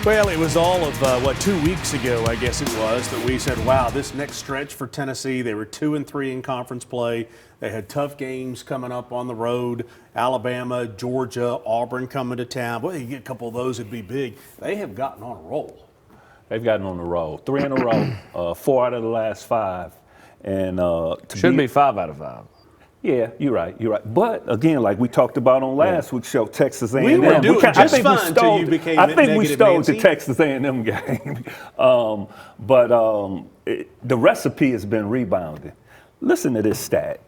Well, it was all of, 2 weeks ago, I guess it was, that we said, wow, this next stretch for Tennessee, they were 2-3 in conference play. They had tough games coming up on the road, Alabama, Georgia, Auburn coming to town. Boy, you get a couple of those, it'd be big. They have gotten on a roll. They've gotten on the roll. 3 in a row, 4 out of the last 5. And should be 5 out of 5. Yeah, you're right. But again, like we talked about on last week's show, Texas A&M. We were doing just fine until you became I think we stole Nancy. the Texas A&M game. The recipe has been rebounding. Listen to this stat: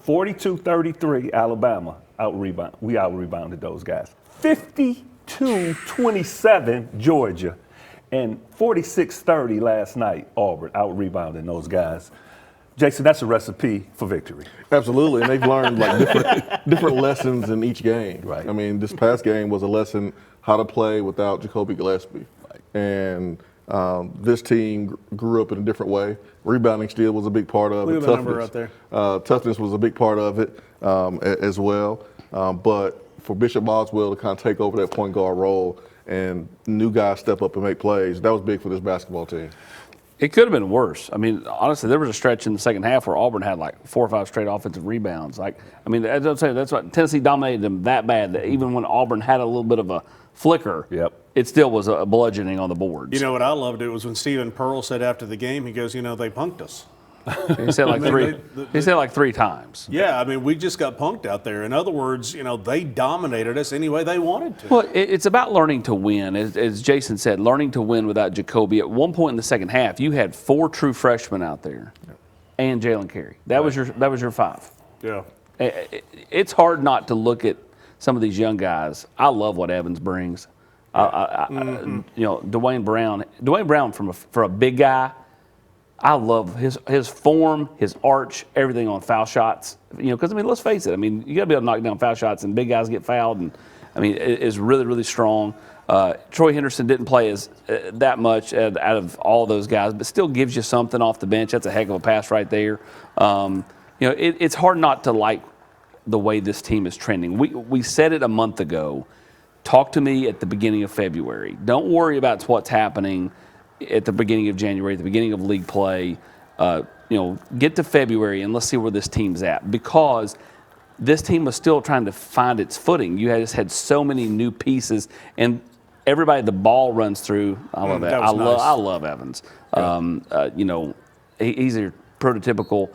42-33, Alabama out-rebounded. We out-rebounded those guys. 52-27, Georgia, and 46-30 last night. Auburn out-rebounding those guys. Jason, that's a recipe for victory. Absolutely, and they've learned like different lessons in each game. Right. I mean, this past game was a lesson how to play without Jacoby Gillespie, and this team grew up in a different way. Rebounding still was a big part of it. Look at the number out there. Toughness was a big part of it as well. But for Bishop Boswell to kind of take over that point guard role and new guys step up and make plays, that was big for this basketball team. It could have been worse. I mean, honestly, there was a stretch in the second half where Auburn had like 4 or 5 straight offensive rebounds. As I'm saying, that's what Tennessee dominated them that bad that even when Auburn had a little bit of a flicker, it still was a bludgeoning on the boards. You know what I loved? It was when Stephen Pearl said after the game, he goes, they punked us. He said like he said like 3 times. Yeah, I mean, we just got punked out there. In other words, they dominated us any way they wanted to. Well, it's about learning to win. As Jason said, learning to win without Jacoby. At one point in the second half, you had 4 true freshmen out there and Jaylen Carey. That was your 5. Yeah. It's hard not to look at some of these young guys. I love what Evans brings. Dwayne Brown for a big guy, I love his form, his arch, everything on foul shots. Because let's face it. You got to be able to knock down foul shots, and big guys get fouled. And it is really, really strong. Troy Henderson didn't play that much out of all those guys, but still gives you something off the bench. That's a heck of a pass right there. It's hard not to like the way this team is trending. We said it a month ago. Talk to me at the beginning of February. Don't worry about what's happening at the beginning of January, at the beginning of league play. Get to February and let's see where this team's at, because this team was still trying to find its footing. You just had so many new pieces, and everybody the ball runs through. I love that. I love Evans. He's a prototypical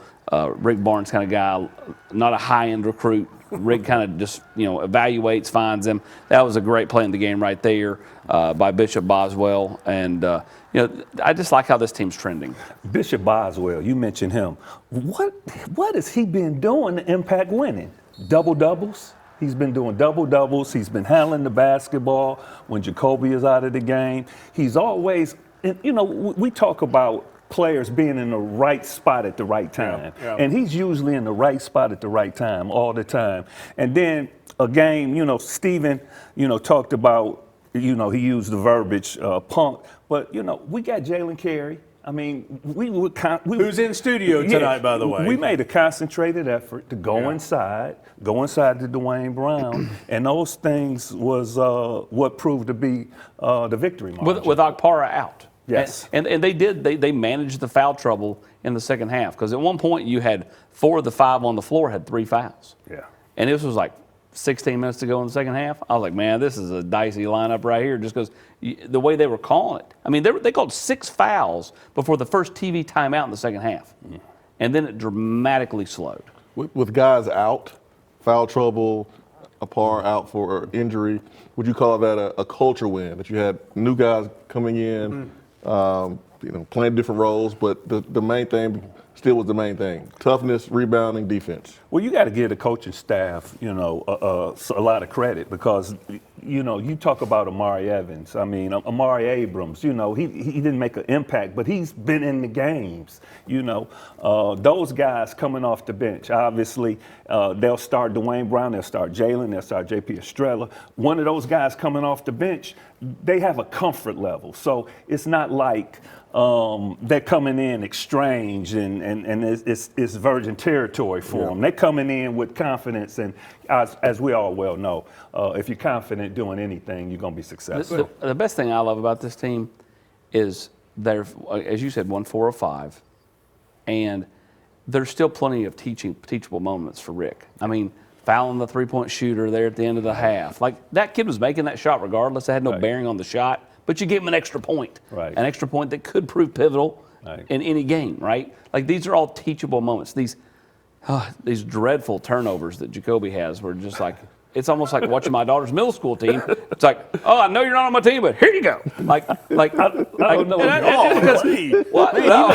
Rick Barnes kind of guy, not a high-end recruit. Rick kind of just, evaluates, finds them. That was a great play in the game right there by Bishop Boswell. And, I just like how this team's trending. Bishop Boswell, you mentioned him. What has he been doing to impact winning? Double-doubles? He's been doing double-doubles. He's been handling the basketball when Jacoby is out of the game. He's always, we talk about players being in the right spot at the right time. Yeah. And he's usually in the right spot at the right time all the time. And then a game, Stephen, talked about, he used the verbiage punk, but, we got Jaylen Carey. Who's in studio tonight, by the way. We made a concentrated effort to go inside to Dwayne Brown, and those things was what proved to be the victory margin. With Okpara out. Yes. And they managed the foul trouble in the second half, because at one point you had 4 of the 5 on the floor had 3 fouls. Yeah. And this was like 16 minutes to go in the second half. I was like, man, this is a dicey lineup right here, just because the way they were calling it. They called 6 fouls before the first TV timeout in the second half. Mm. And then it dramatically slowed. With guys out, foul trouble, Okpara out for injury, would you call that a culture win, that you had new guys coming in, playing different roles, but the main thing still was the main thing: toughness, rebounding, defense? Well, you got to give the coaching staff, a lot of credit, because, you talk about Amari Evans. Amari Abrams, he didn't make an impact, but he's been in the games. Those guys coming off the bench, obviously, they'll start Dwayne Brown, they'll start Jaylen, they'll start J.P. Estrella. One of those guys coming off the bench, they have a comfort level. So it's not like they're coming in strange and and it's virgin territory for them. They're coming in with confidence, and as we all well know, if you're confident doing anything, you're going to be successful. The best thing I love about this team is they're, as you said, won 4 of 5, and there's still plenty of teachable moments for Rick. I mean, fouling the three-point shooter there at the end of the half. Like, that kid was making that shot regardless. It had no bearing on the shot, but you give him an extra point. Right. An extra point that could prove pivotal in any game, right? Like, these are all teachable moments. These dreadful turnovers that Jacoby has were just like, it's almost like watching my daughter's middle school team. It's like, oh, I know you're not on my team, but here you go. Like I don't know. What? No,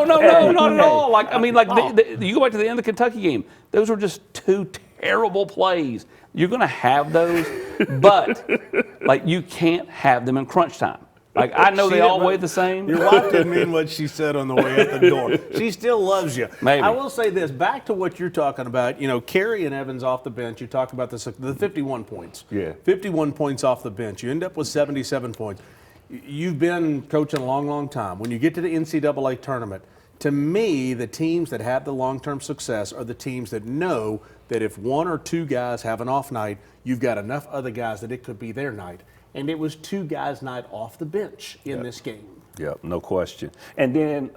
not at all. Like, I mean, like you go back to the end of the Kentucky game. Those were just 2 terrible plays. You're going to have those, but like you can't have them in crunch time. Like, I know they all weigh the same. Your wife didn't mean what she said on the way out the door. She still loves you. Maybe. I will say this, back to what you're talking about, Carey and Evans off the bench, you talk about the 51 points. Yeah. 51 points off the bench. You end up with 77 points. You've been coaching a long, long time. When you get to the NCAA tournament, to me, the teams that have the long-term success are the teams that know that if 1 or 2 guys have an off night, you've got enough other guys that it could be their night. And it was 2 guys' night off the bench in this game. Yep, no question. And then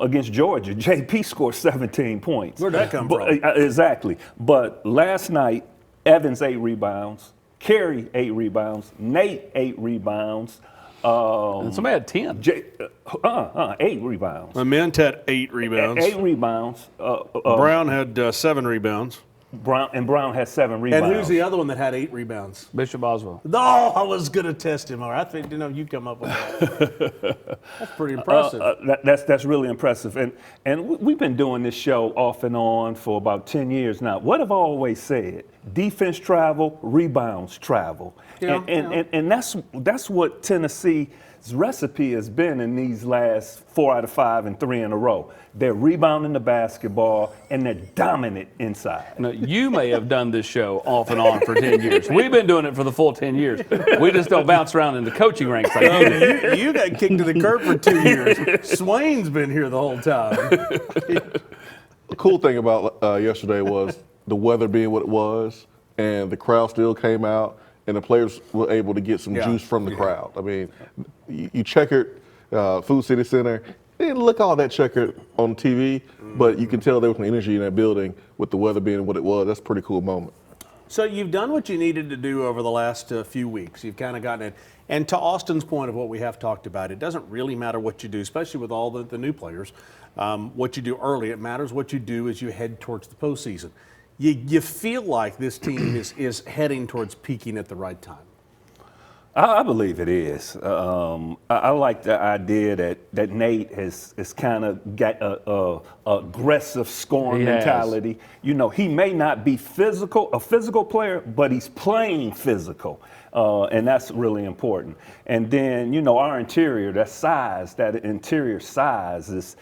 against Georgia, JP scored 17 points. Where'd that come from? Exactly. But last night, Evans 8 rebounds, Carey 8 rebounds, Nate 8 rebounds. And somebody had 10. 8 rebounds. Ament had 8 rebounds. 8 rebounds. Brown had 7 rebounds. Brown had 7 rebounds. And who's the other one that had 8 rebounds? Bishop Oswald. No, I was going to test him. All right, I think you come up with that. That's pretty impressive. That's really impressive. And we've been doing this show off and on for about 10 years now. What have I always said? Defense travel, rebounds travel. Yeah, and that's what Tennessee's recipe has been in these last 4 out of 5 and 3 in a row. They're rebounding the basketball, and they're dominant inside. Now, you may have done this show off and on for 10 years. We've been doing it for the full 10 years. We just don't bounce around in the coaching ranks like you do. You got kicked to the curb for 2 years. Swain's been here the whole time. The cool thing about yesterday was the weather being what it was, and the crowd still came out, and the players were able to get some juice from the crowd. I mean, you checkered Food City Center. It didn't look all that checkered on TV, but you can tell there was some energy in that building with the weather being what it was. That's a pretty cool moment. So you've done what you needed to do over the last few weeks. You've kind of gotten it. And to Austin's point of what we have talked about, it doesn't really matter what you do, especially with all the new players, what you do early. It matters what you do as you head towards the postseason. You feel like this team is heading towards peaking at the right time. I believe it is. I like the idea that Nate has kind of got a aggressive scoring mentality. He may not be a physical player, but he's playing physical. And that's really important. And then, our interior, that interior size is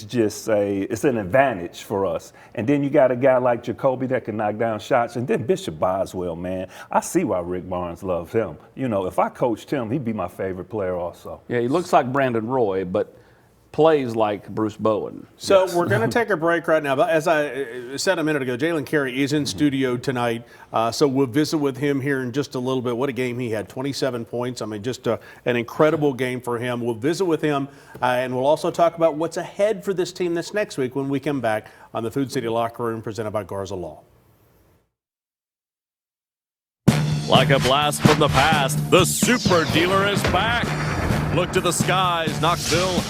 just it's an advantage for us. And then you got a guy like Jacoby that can knock down shots. And then Bishop Boswell, man, I see why Rick Barnes loves him. If I coached him, he'd be my favorite player also. Yeah, he looks like Brandon Roy, but plays like Bruce Bowen. So we're going to take a break right now. But as I said a minute ago, Jaylen Carey is in studio tonight. So we'll visit with him here in just a little bit. What a game he had, 27 points. I mean, just an incredible game for him. We'll visit with him, and we'll also talk about what's ahead for this team this next week when we come back on the Food City Locker Room presented by Garza Law. Like a blast from the past, the Super Dealer is back. Look to the skies, Knoxville.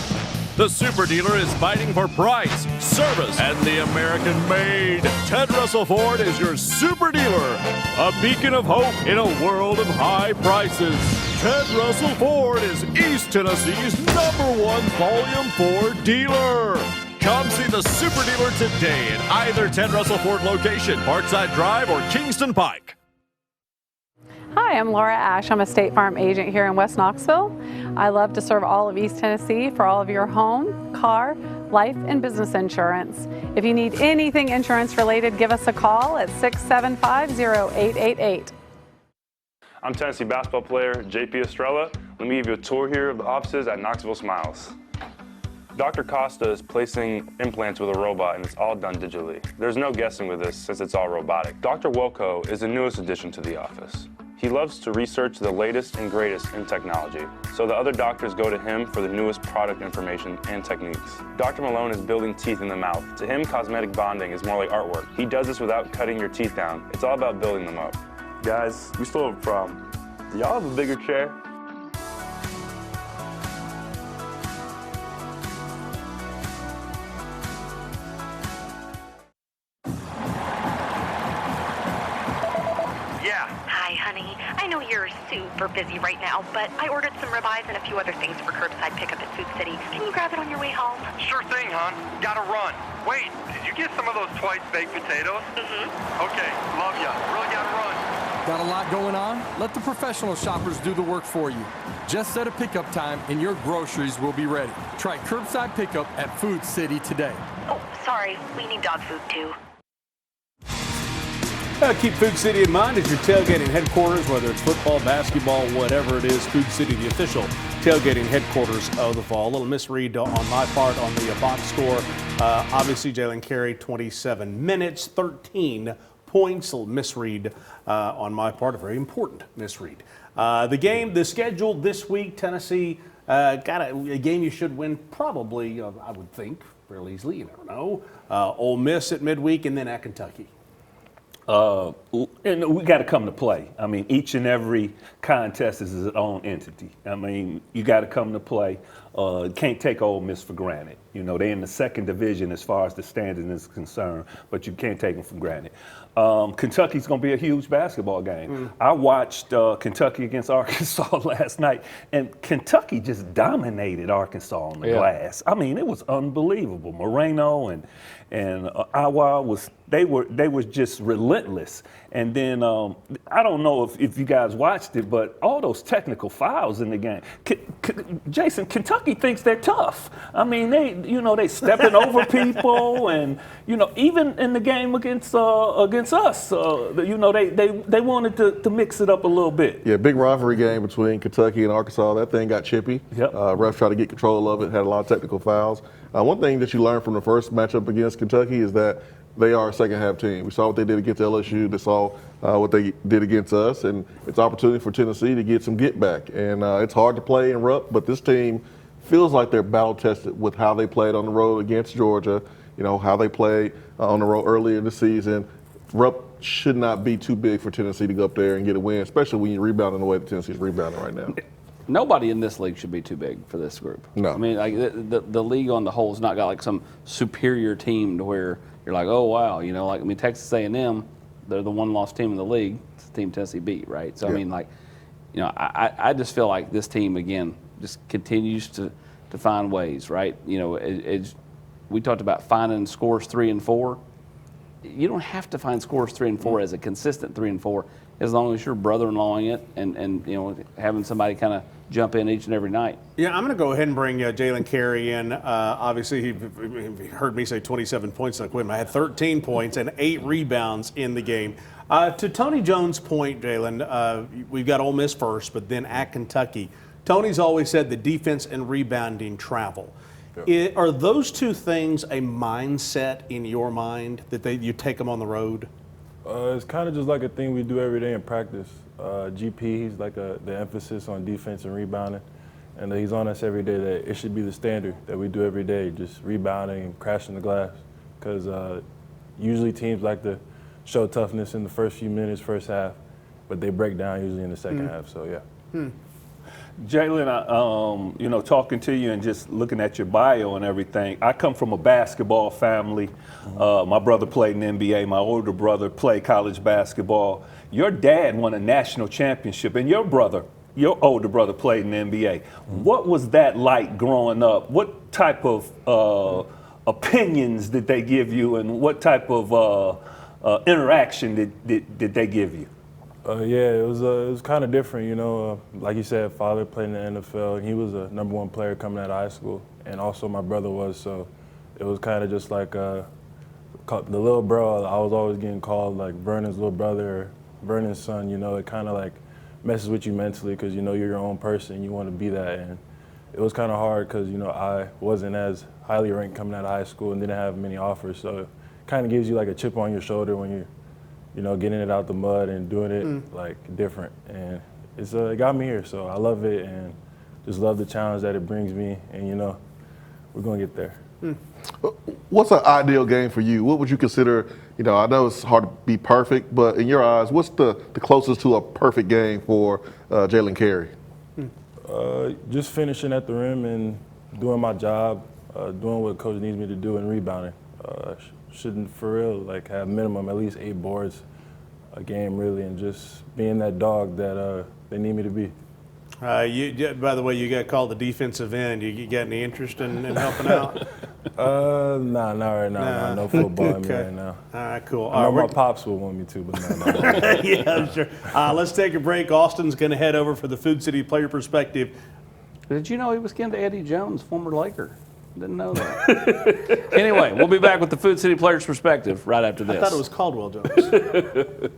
The Super Dealer is fighting for price, service, and the American made. Ted Russell Ford is your Super Dealer, a beacon of hope in a world of high prices. Ted Russell Ford is East Tennessee's #1 Volume 4 dealer. Come see the Super Dealer today at either Ted Russell Ford location, Parkside Drive or Kingston Pike. Hi, I'm Laura Ash. I'm a State Farm agent here in West Knoxville. I love to serve all of East Tennessee for all of your home, car, life, and business insurance. If you need anything insurance related, give us a call at 675-0888. I'm Tennessee basketball player JP Estrella. Let me give you a tour here of the offices at Knoxville Smiles. Dr. Costa is placing implants with a robot, and it's all done digitally. There's no guessing with this since it's all robotic. Dr. Wilco is the newest addition to the office. He loves to research the latest and greatest in technology, so the other doctors go to him for the newest product information and techniques. Dr. Malone is building teeth in the mouth. To him, cosmetic bonding is more like artwork. He does this without cutting your teeth down. It's all about building them up. Guys, we still have a problem. Do y'all have a bigger chair? Hi, honey. I know you're super busy right now, but I ordered some ribeyes and a few other things for curbside pickup at Food City. Can you grab it on your way home? Sure thing, hon. Gotta run. Wait, did you get some of those twice baked potatoes? Mm-hmm. Okay, love ya. Really gotta run. Got a lot going on? Let the professional shoppers do the work for you. Just set a pickup time and your groceries will be ready. Try curbside pickup at Food City today. Oh, sorry. We need dog food, too. Keep Food City in mind as your tailgating headquarters, whether it's football, basketball, whatever it is. Food City, the official tailgating headquarters of the Fall. A little misread on my part on the box score. Obviously, Jaylen Carey, 27 minutes, 13 points. A little misread on my part, a very important misread. The schedule this week, Tennessee got a game you should win probably, I would think, fairly easily. You never know. Ole Miss at midweek and then at Kentucky. And we got to come to play. I mean, each and every contest is its own entity. I mean, you got to come to play. Can't take Ole Miss for granted. You know, they're in the second division as far as the standing is concerned, but you can't take them for granted. Kentucky's going to be a huge basketball game. I watched Kentucky against Arkansas last night, and Kentucky just dominated Arkansas on the glass. I mean, it was unbelievable. Moreno and Awa they were just relentless. And then I don't know if you guys watched it, but all those technical fouls in the game. Jason, Kentucky thinks they're tough. I mean, they stepping over people, and even in the game against us, they wanted to mix it up a little bit. Yeah, big rivalry game between Kentucky and Arkansas. That thing got chippy. Yep. Refs tried to get control of it, had a lot of technical fouls. One thing that you learned from the first matchup against Kentucky is that they are a second half team. We saw what they did against LSU. They saw what they did against us, and it's an opportunity for Tennessee to get some get back. And it's hard to play in Rupp, but this team feels like they're battle tested with how they played on the road against Georgia. How they played on the road earlier in the season. Rupp should not be too big for Tennessee to go up there and get a win, especially when you're rebounding the way that Tennessee's rebounding right now. Nobody in this league should be too big for this group. No. I mean, like the league on the whole has not got like some superior team to where you're like, oh wow, Texas A&M, they're the one-loss team in the league. It's the team Tennessee beat, right? So I mean, I just feel like this team again just continues to find ways, right? We talked about finding scores 3 and 4. You don't have to find scores 3 and 4 as a consistent 3 and 4, as long as you're brother-in-lawing it and having somebody kind of jump in each and every night. Yeah, I'm going to go ahead and bring Jaylen Carey in. Obviously, he heard me say 27 points. Like, wait a minute, I had 13 points and 8 rebounds in the game. To Tony Jones' point, Jaylen, we've got Ole Miss first, but then at Kentucky. Tony's always said the defense and rebounding travel. Are those two things a mindset in your mind that you take them on the road? It's kind of just like a thing we do every day in practice. GP, he's like the emphasis on defense and rebounding, and he's on us every day that it should be the standard that we do every day, just rebounding and crashing the glass. Because usually teams like to show toughness in the first few minutes, first half, but they break down usually in the second half. So yeah. Jaylen, talking to you and just looking at your bio and everything, I come from a basketball family. My brother played in the NBA. My older brother played college basketball. Your dad won a national championship, and your older brother played in the NBA. What was that like growing up? What type of opinions did they give you, and what type of interaction did they give you? It was kind of different, like you said, father played in the NFL, and he was a #1 player coming out of high school, and also my brother was, so it was kind of just like the little bro. I was always getting called like Vernon's little brother or Vernon's son, it kind of like messes with you mentally because you're your own person, you want to be that, and it was kind of hard because, I wasn't as highly ranked coming out of high school and didn't have many offers. So it kind of gives you like a chip on your shoulder when you're, getting it out the mud and doing it like different. And it got me here. So I love it and just love the challenge that it brings me. And, we're going to get there. What's an ideal game for you? What would you consider, I know it's hard to be perfect, but in your eyes, what's the closest to a perfect game for Jaylen Carey? Just finishing at the rim and doing my job, doing what coach needs me to do and rebounding. Shouldn't, for real, like have minimum at least 8 boards a game, really, and just being that dog that they need me to be. By the way, you got called the defensive end. You got any interest in helping out? Nah, not right now. Nah. No football in me right now. All right, cool. I know my pops will want me to, but no. Yeah, I'm sure. Let's take a break. Austin's going to head over for the Food City Player Perspective. Did you know he was kin to Eddie Jones, former Laker? Didn't know that. Anyway, we'll be back with the Food City Players Perspective right after this. I thought it was Caldwell Jones.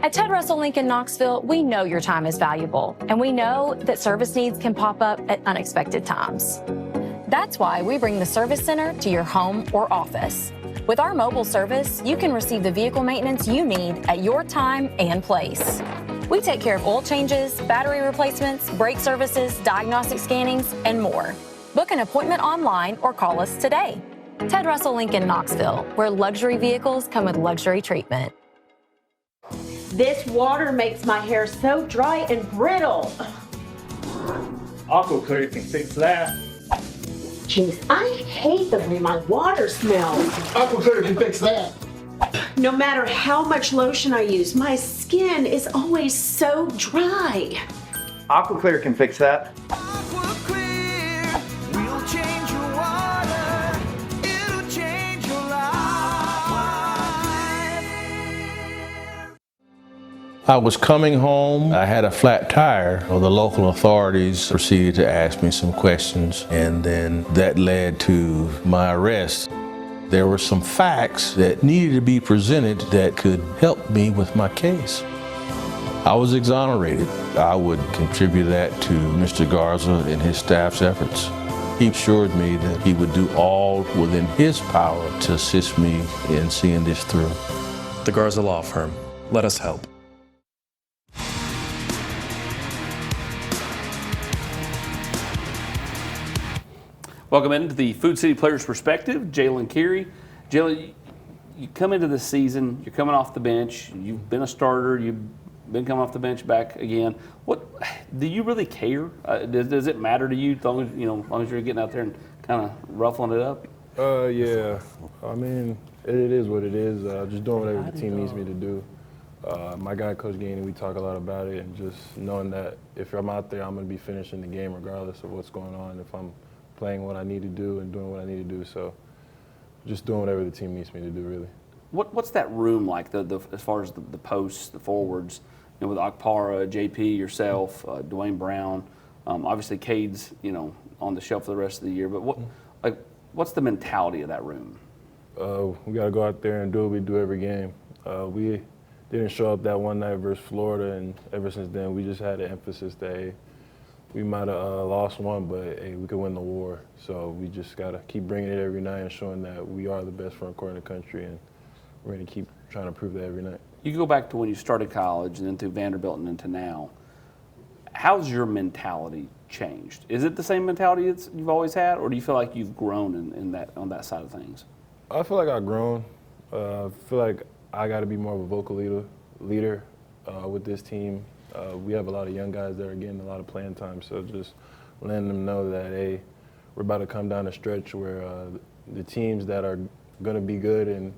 At Ted Russell Lincoln Knoxville, we know your time is valuable, and we know that service needs can pop up at unexpected times. That's why we bring the Service Center to your home or office. With our mobile service, you can receive the vehicle maintenance you need at your time and place. We take care of oil changes, battery replacements, brake services, diagnostic scannings, and more. Book an appointment online or call us today. Ted Russell Lincoln Knoxville, where luxury vehicles come with luxury treatment. This water makes my hair so dry and brittle. AquaClear can fix that. Jeez, I hate the way my water smells. AquaClear can fix that. No matter how much lotion I use, my skin is always so dry. AquaClear can fix that. I was coming home, I had a flat tire. Well, the local authorities proceeded to ask me some questions, and then that led to my arrest. There were some facts that needed to be presented that could help me with my case. I was exonerated. I would contribute that to Mr. Garza and his staff's efforts. He assured me that he would do all within his power to assist me in seeing this through. The Garza Law Firm. Let us help. Welcome into the Food City Players Perspective. Jaylen Carey. Jaylen, you come into the season, you're coming off the bench, you've been a starter, you've been coming off the bench back again. What do you really care? Does it matter to you as long as you're getting out there and kind of ruffling it up? Yeah. I mean, it is what it is. Just doing whatever the team needs me to do. My guy, Coach Gainey, we talk a lot about it, and just knowing that if I'm out there, I'm going to be finishing the game regardless of what's going on. If I'm playing what I need to do and doing what I need to do, so just doing whatever the team needs me to do, really. What's that room like? As far as the posts, the forwards, with Okpara, JP, yourself, Dwayne Brown, obviously Cade's on the shelf for the rest of the year. But what's the mentality of that room? We got to go out there and do what we do every game. We didn't show up that one night versus Florida, and ever since then we just had an emphasis that hey, we might have lost one, but hey, we could win the war. So we just got to keep bringing it every night and showing that we are the best front court in the country, and we're going to keep trying to prove that every night. You go back to when you started college and then through Vanderbilt and into now. How's your mentality changed? Is it the same mentality you've always had, or do you feel like you've grown on that side of things? I feel like I've grown. I feel like I got to be more of a vocal leader with this team. We have a lot of young guys that are getting a lot of playing time, so just letting them know that, hey, we're about to come down a stretch where the teams that are going to be good in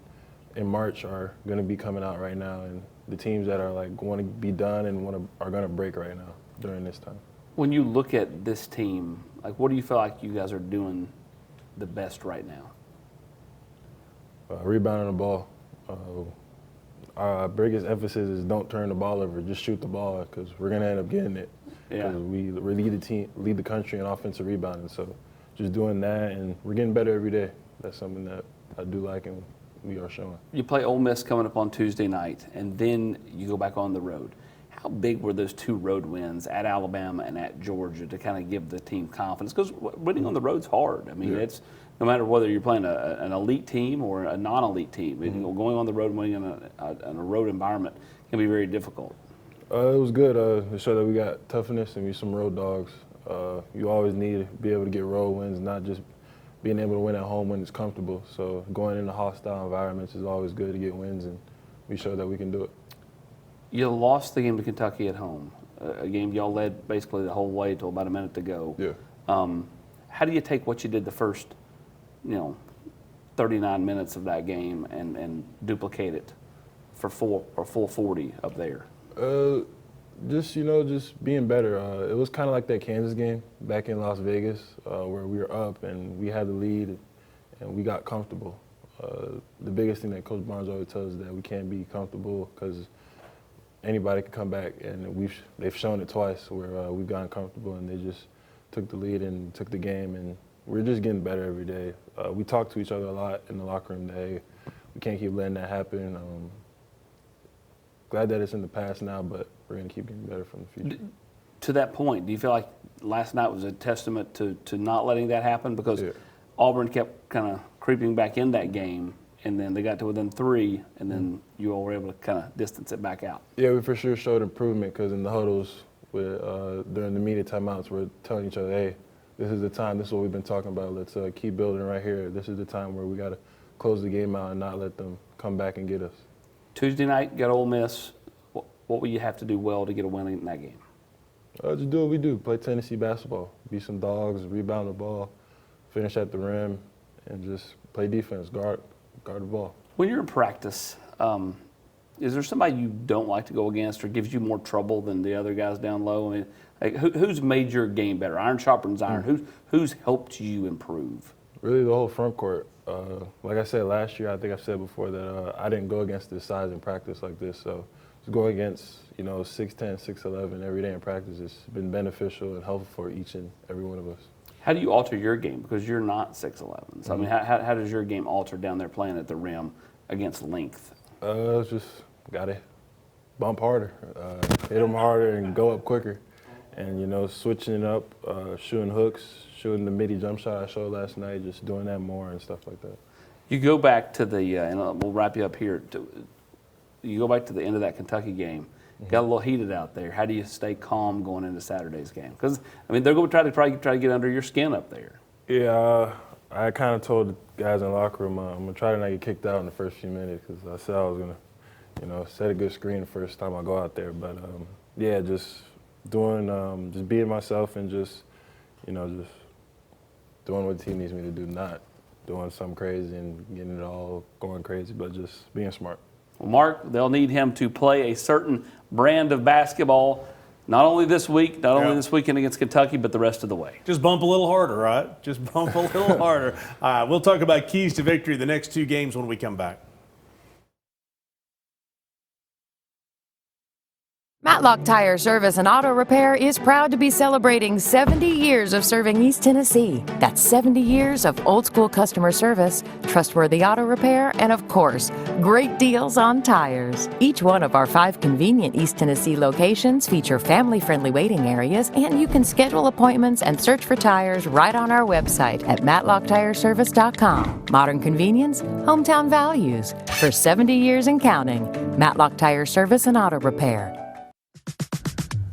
March are going to be coming out right now, and the teams that are want to be done and are going to break right now. during this time. When you look at this team, like, what do you feel like you guys are doing the best right now? Rebounding the ball. Our biggest emphasis is don't turn the ball over, just shoot the ball, because we're gonna end up getting it. Yeah. Because we lead the country in offensive rebounding. So just doing that, and we're getting better every day. That's something that I do like, and we are showing. You play Ole Miss coming up on Tuesday night, and then you go back on the road. How big were those 2 road wins at Alabama and at Georgia to kind of give the team confidence? Because winning on the road's hard. I mean, it's no matter whether you're playing an elite team or a non-elite team. You know, going on the road and winning in a road environment can be very difficult. It was good to show that we got toughness and we some road dogs. You always need to be able to get road wins, not just being able to win at home when it's comfortable. So going into hostile environments is always good to get wins, and we showed that we can do it. You lost the game to Kentucky at home, a game y'all led basically the whole way till about a minute to go. Yeah. How do you take what you did the first, 39 minutes of that game and duplicate it for full 40 up there? Just being better. It was kind of like that Kansas game back in Las Vegas where we were up and we had the lead and we got comfortable. The biggest thing that Coach Barnes always tells us is that we can't be comfortable because anybody can come back, and they've shown it twice where we've gotten comfortable and they just took the lead and took the game, and we're just getting better every day. We talk to each other a lot in the locker room that, hey, we can't keep letting that happen. Glad that it's in the past now, but we're going to keep getting better from the future. To that point, do you feel like last night was a testament to not letting that happen? Because Auburn kept kind of creeping back in that game, and then they got to within 3, and then you all were able to kind of distance it back out. Yeah, we for sure showed improvement because in the huddles during the media timeouts, we're telling each other, hey, this is the time, this is what we've been talking about. Let's keep building right here. This is the time where we got to close the game out and not let them come back and get us. Tuesday night, got Ole Miss. What will you have to do well to get a win in that game? Just do what we do, play Tennessee basketball, be some dogs, rebound the ball, finish at the rim, and just play defense, guard the ball. When you're in practice, is there somebody you don't like to go against or gives you more trouble than the other guys down low? I mean, like, who's made your game better? Iron sharpens iron. Who's helped you improve? Really, the whole front court. Like I said last year, I think I've said before that I didn't go against this size in practice like this. So to go against 6'10", 6'11" every day in practice has been beneficial and helpful for each and every one of us. How do you alter your game? Because you're not 6'11". So, I mean, how does your game alter down there playing at the rim against length? Just got to bump harder, hit them harder and go up quicker. And, switching it up, shooting hooks, shooting the midi jump shot I showed last night, just doing that more and stuff like that. You go back to the, and we'll wrap you up here. You go back to the end of that Kentucky game. Got a little heated out there. How do you stay calm going into Saturday's game? Because, I mean, they're going to try to get under your skin up there. Yeah, I kind of told the guys in the locker room I'm going to try to not get kicked out in the first few minutes because I said I was going to, set a good screen the first time I go out there. But, yeah, just doing, just being myself and just doing what the team needs me to do, not doing something crazy and getting it all going crazy, but just being smart. Well, Mark, they'll need him to play a certain brand of basketball, not only this week, not only this weekend against Kentucky, but the rest of the way. Just bump a little harder, right? Just bump a little harder. All right, we'll talk about keys to victory the next 2 games when we come back. Matlock Tire Service and Auto Repair is proud to be celebrating 70 years of serving East Tennessee. That's 70 years of old-school customer service, trustworthy auto repair, and of course, great deals on tires. Each one of our 5 convenient East Tennessee locations feature family-friendly waiting areas, and you can schedule appointments and search for tires right on our website at matlocktireservice.com. Modern convenience, hometown values. For 70 years and counting, Matlock Tire Service and Auto Repair.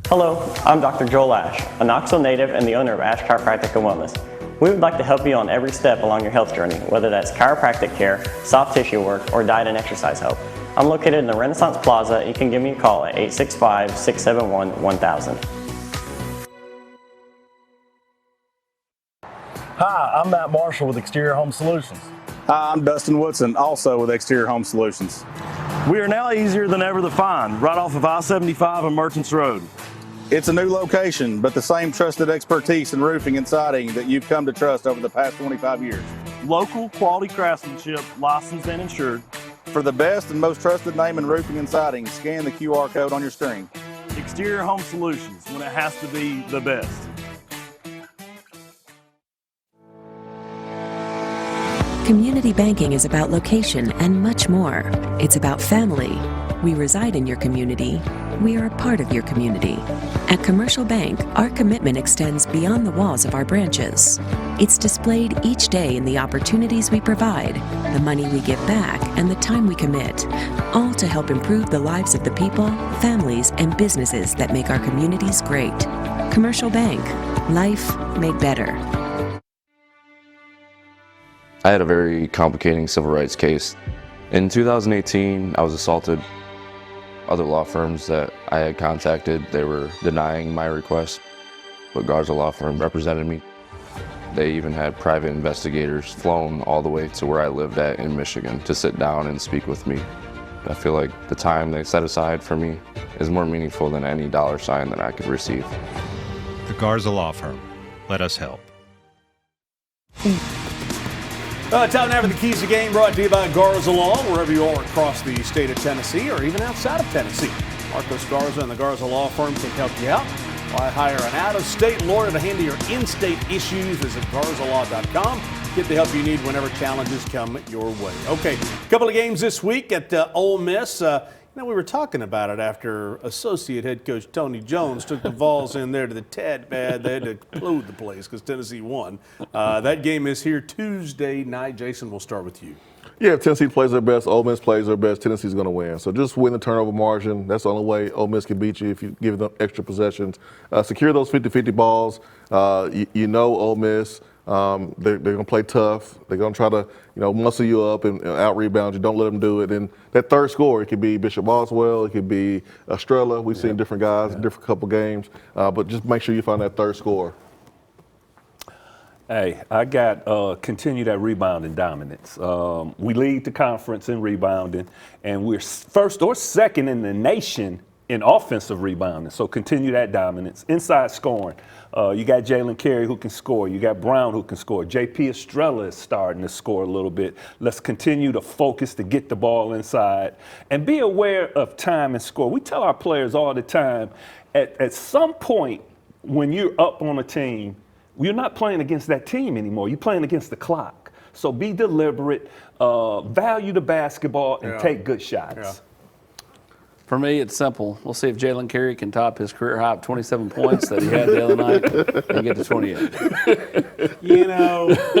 Hello, I'm Dr. Joel Ash, a Knoxville native and the owner of Ash Chiropractic and Wellness. We would like to help you on every step along your health journey, whether that's chiropractic care, soft tissue work, or diet and exercise help. I'm located in the Renaissance Plaza. You can give me a call at 865-671-1000. Hi, I'm Matt Marshall with Exterior Home Solutions. Hi, I'm Dustin Woodson, also with Exterior Home Solutions. We are now easier than ever to find, right off of I-75 and Merchants Road. It's a new location, but the same trusted expertise in roofing and siding that you've come to trust over the past 25 years. Local quality craftsmanship, licensed and insured. For the best and most trusted name in roofing and siding, scan the QR code on your screen. Exterior Home Solutions, when it has to be the best. Community banking is about location and much more. It's about family. We reside in your community. We are a part of your community. At Commercial Bank, our commitment extends beyond the walls of our branches. It's displayed each day in the opportunities we provide, the money we give back, and the time we commit, all to help improve the lives of the people, families, and businesses that make our communities great. Commercial Bank, life made better. I had a very complicating civil rights case. In 2018, I was assaulted. Other law firms that I had contacted, they were denying my request, but Garza law firm represented me. They even had private investigators flown all the way to where I lived at in Michigan to sit down and speak with me. I feel like the time they set aside for me is more meaningful than any dollar sign that I could receive. The Garza Law Firm. Let us help. Time now for the Keys to Game, brought to you by Garza Law, wherever you are across the state of Tennessee or even outside of Tennessee. Marcos Garza and the Garza Law Firm can help you out. Why hire an out-of-state lawyer to handle your in-state issues? Visit GarzaLaw.com. Get the help you need whenever challenges come your way. Okay, a couple of games this week at Ole Miss. We were talking about it after associate head coach Tony Jones took the Vols in there to the Tad Pad. They had to explode the place because Tennessee won. That game is here Tuesday night. Jason, we'll start with you. Yeah, if Tennessee plays their best, Ole Miss plays their best, Tennessee's going to win. So just win the turnover margin. That's the only way Ole Miss can beat you if you give them extra possessions. Secure those 50-50 balls. You know Ole Miss. They're going to play tough. They're going to try to, muscle you up and out-rebound you. Don't let them do it. And that third score, it could be Bishop Boswell. It could be Estrella. We've seen different guys, different couple games. But just make sure you find that third score. Hey, I got continue that rebounding dominance. We lead the conference in rebounding, and we're first or second in the nation in offensive rebounding. So continue that dominance. Inside scoring, you got Jaylen Carey who can score. You got Brown who can score. JP Estrella is starting to score a little bit. Let's continue to focus to get the ball inside and be aware of time and score. We tell our players all the time, at some point when you're up on a team, you're not playing against that team anymore. You're playing against the clock. So be deliberate, value the basketball, and take good shots. Yeah. For me, it's simple. We'll see if Jaylen Carey can top his career high of 27 points that he had the other night and get to 28.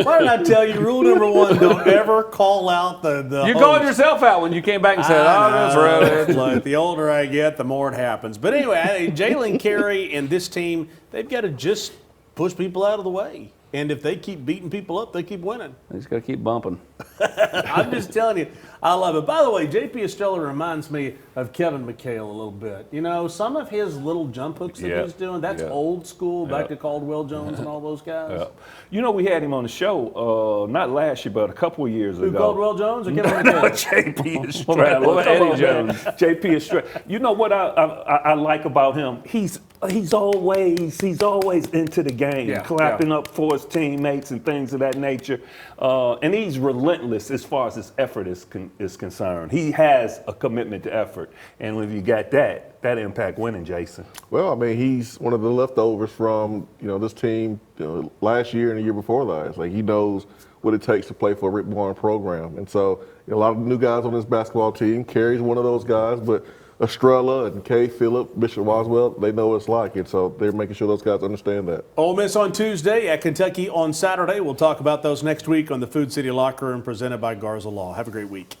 Why did I tell you, rule number one, don't ever call out the You host. called yourself out when you came back and said, that's right. Look, the older I get, the more it happens. But anyway, Jaylen Carey and this team, they've got to just push people out of the way. And if they keep beating people up, they keep winning. They just got to keep bumping. I'm just telling you, I love it. By the way, JP Estrella reminds me of Kevin McHale a little bit. Some of his little jump hooks that he's doing, that's old school, back to Caldwell Jones and all those guys. We had him on the show, not last year, but a couple of years ago. Who, Caldwell Jones or Kevin McHale? JP Estrella. What about Eddie Jones? JP Estrella. You know what I like about him? He's always into the game, clapping up for his teammates and things of that nature. And he's relentless as far as his effort is concerned. He has a commitment to effort. And when you got that impact winning, Jason. Well, I mean, he's one of the leftovers from, this team last year and the year before last. Like, he knows what it takes to play for a Rick Barnes program. And so a lot of new guys on this basketball team. Carey's one of those guys, but Estrella and Kay, Phillip, Bishop Boswell, they know what it's like. And so they're making sure those guys understand that. Ole Miss on Tuesday, at Kentucky on Saturday. We'll talk about those next week on the Food City Locker Room presented by Garza Law. Have a great week.